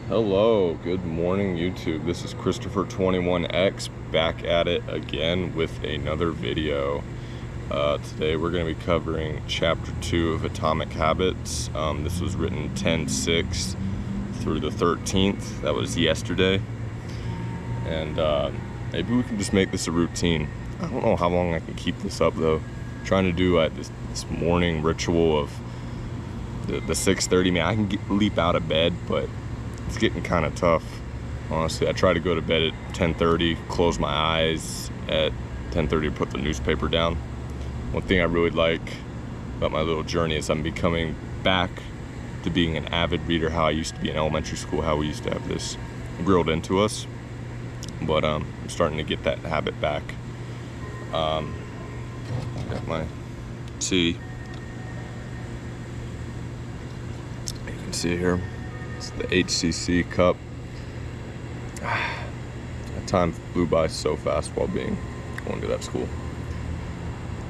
Hello, good morning YouTube. This is Christopher21X back at it again with another video. Today we're going to be covering chapter 2 of Atomic Habits. This was written 10/6 through the 13th. That was yesterday. And maybe we can just make this a routine. I don't know how long I can keep this up though. I'm trying to do this morning ritual of the 6:30. Man, I can leap out of bed, but it's getting kind of tough, honestly. I try to go to bed at 10:30, close my eyes at 10:30 to put the newspaper down. One thing I really like about my little journey is I'm becoming back to being an avid reader, how I used to be in elementary school, how we used to have this drilled into us. But I'm starting to get that habit back. Got my tea. You can see here. It's the HCC cup. That time flew by so fast while going to that school.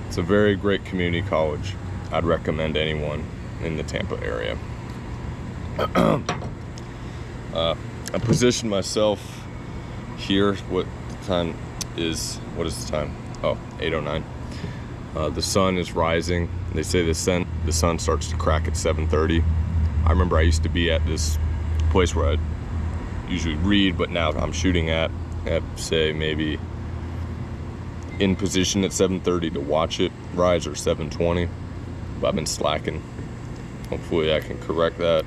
It's a very great community college. I'd recommend anyone in the Tampa area. I positioned myself here. What is the time? Oh, 8:09. The sun is rising. They say the sun starts to crack at 7:30. I remember I used to be at this place where I'd usually read, but now I'm shooting at say maybe in position at 7:30 to watch it rise, or 7:20. But I've been slacking. Hopefully I can correct that.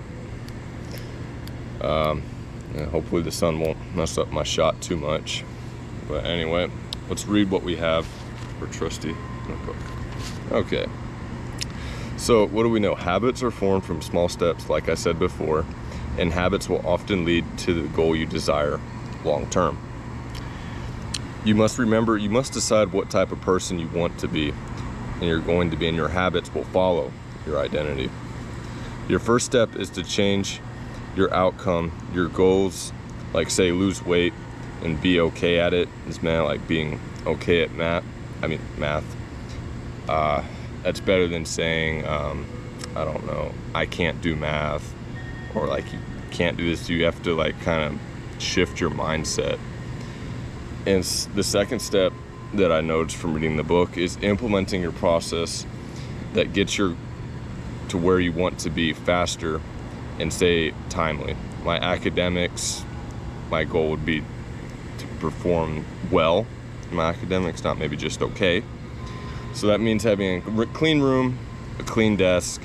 And hopefully the sun won't mess up my shot too much. But anyway, let's read what we have for trusty notebook. Okay. So what do we know? Habits are formed from small steps, like I said before, and habits will often lead to the goal you desire long term. You must decide what type of person you want to be, and you're going to be, and your habits will follow your identity. Your first step is to change your outcome, your goals, like say lose weight and be okay at it. It's like being okay at math. That's better than saying, I don't know, I can't do math, or like you can't do this. You have to like kind of shift your mindset. And the second step that I noticed from reading the book is implementing your process that gets you to where you want to be faster and stay timely. My academics, my goal would be to perform well in my academics, not maybe just okay. So that means having a clean room, a clean desk,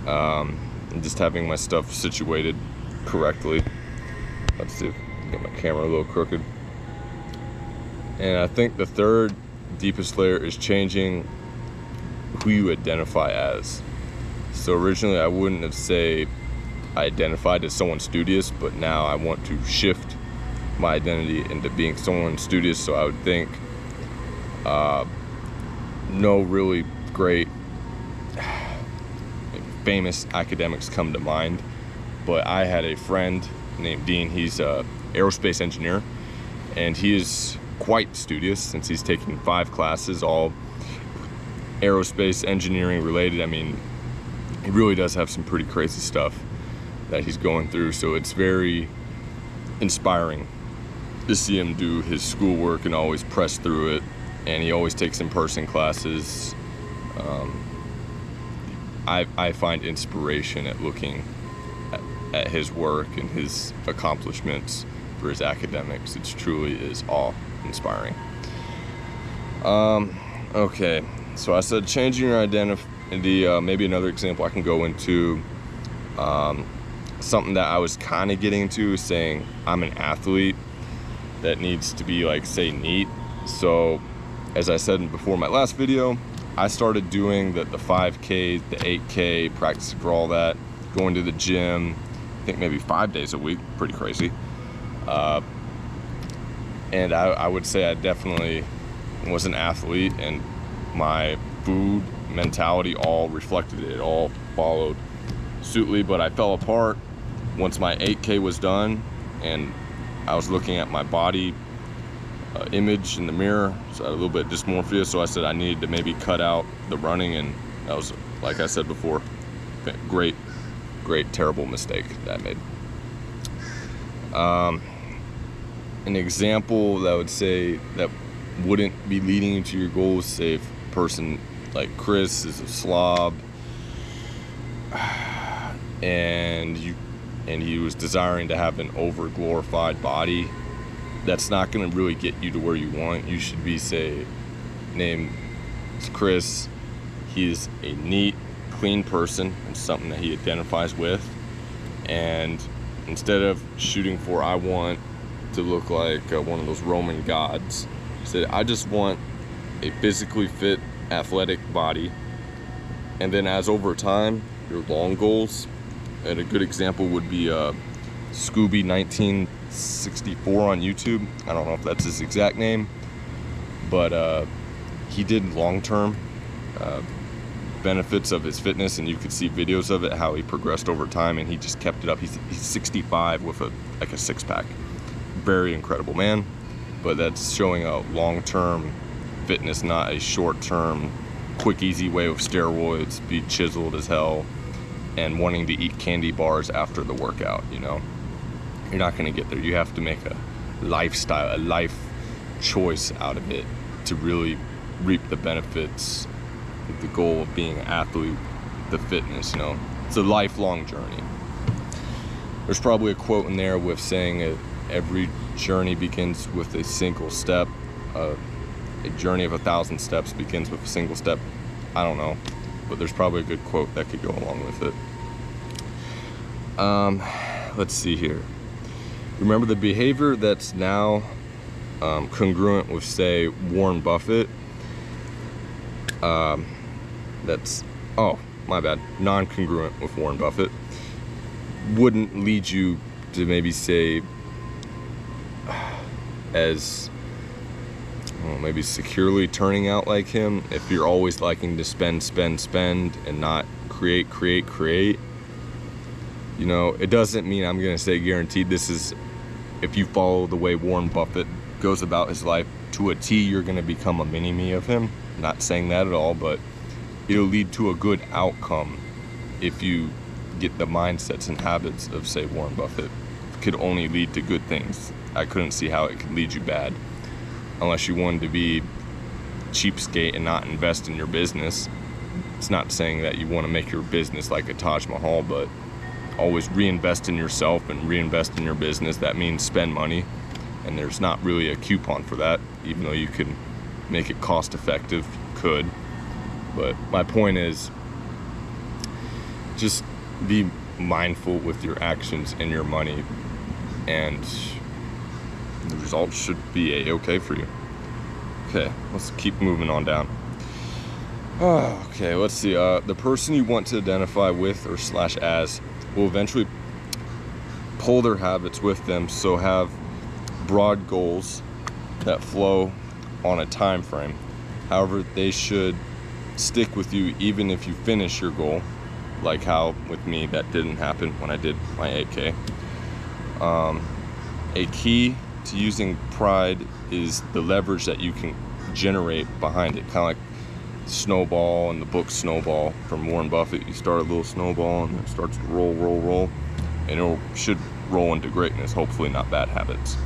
and just having my stuff situated correctly. Let's see if I can get my camera a little crooked. And I think the third deepest layer is changing who you identify as. So originally I wouldn't have said I identified as someone studious, but now I want to shift my identity into being someone studious. So I would think no really great famous academics come to mind, but I had a friend named Dean. He's a aerospace engineer, and he is quite studious since he's taking 5 classes, all aerospace engineering related. I mean, he really does have some pretty crazy stuff that he's going through, so it's very inspiring to see him do his schoolwork and always press through it. And he always takes in-person classes. I find inspiration at looking at his work and his accomplishments for his academics. It truly is awe-inspiring. Okay, so I said changing your identity. Maybe another example I can go into, something that I was kind of getting into, saying I'm an athlete that needs to be like, say, neat. So as I said before in my last video, I started doing the 5K, the 8K, practicing for all that, going to the gym, I think maybe 5 days a week, pretty crazy. And I would say I definitely was an athlete, and my food mentality all reflected it, all followed suitly. But I fell apart once my 8K was done, and I was looking at my body image in the mirror, so I had a little bit of dysmorphia. So I said I needed to maybe cut out the running, and that was, like I said before, great terrible mistake that I made. An example that I would say that wouldn't be leading you to your goals, say if a person like Chris is a slob and he was desiring to have an over glorified body, that's not going to really get you to where you want. You should be, say, named Chris. He's a neat, clean person, and something that he identifies with. And instead of shooting for, I want to look like one of those Roman gods, said, I just want a physically fit, athletic body. And then as over time, your long goals, and a good example would be Scooby 1964 on YouTube. I don't know if that's his exact name, but he did long-term benefits of his fitness, and you could see videos of it, how he progressed over time, and he just kept it up. He's 65 with a six-pack. Very incredible man, but that's showing a long-term fitness, not a short-term, quick, easy way with steroids, be chiseled as hell, and wanting to eat candy bars after the workout. You know, you're not going to get there. You have to make a lifestyle, a life choice out of it to really reap the benefits of the goal of being an athlete, the fitness. You know, it's a lifelong journey. There's probably a quote in there with saying every journey begins with a single step. A journey of 1,000 steps begins with a single step. I don't know, but there's probably a good quote that could go along with it. Let's see here. Remember, the behavior that's now congruent with, say, Warren Buffett, that's, oh, my bad, non-congruent with Warren Buffett, wouldn't lead you to maybe say as maybe securely turning out like him. If you're always liking to spend and not create, you know, it doesn't mean I'm gonna say guaranteed this is, if you follow the way Warren Buffett goes about his life to a T, you're gonna become a mini-me of him. Not saying that at all, but it'll lead to a good outcome if you get the mindsets and habits of, say, Warren Buffett. It could only lead to good things. I couldn't see how it could lead you bad, unless you wanted to be cheapskate and not invest in your business. It's not saying that you want to make your business like a Taj Mahal, but always reinvest in yourself and reinvest in your business. That means spend money, and there's not really a coupon for that, even though you can make it cost effective. You could, but my point is just be mindful with your actions and your money, and the results should be a-okay for you. Okay, let's keep moving on down. Okay, let's see. The person you want to identify with or / as will eventually pull their habits with them, so have broad goals that flow on a time frame. However, they should stick with you even if you finish your goal, like how with me that didn't happen when I did my 8K. A key to using pride is the leverage that you can generate behind it, kind of like Snowball and the book Snowball from Warren Buffett. You start a little snowball and it starts to roll, and it should roll into greatness, hopefully not bad habits.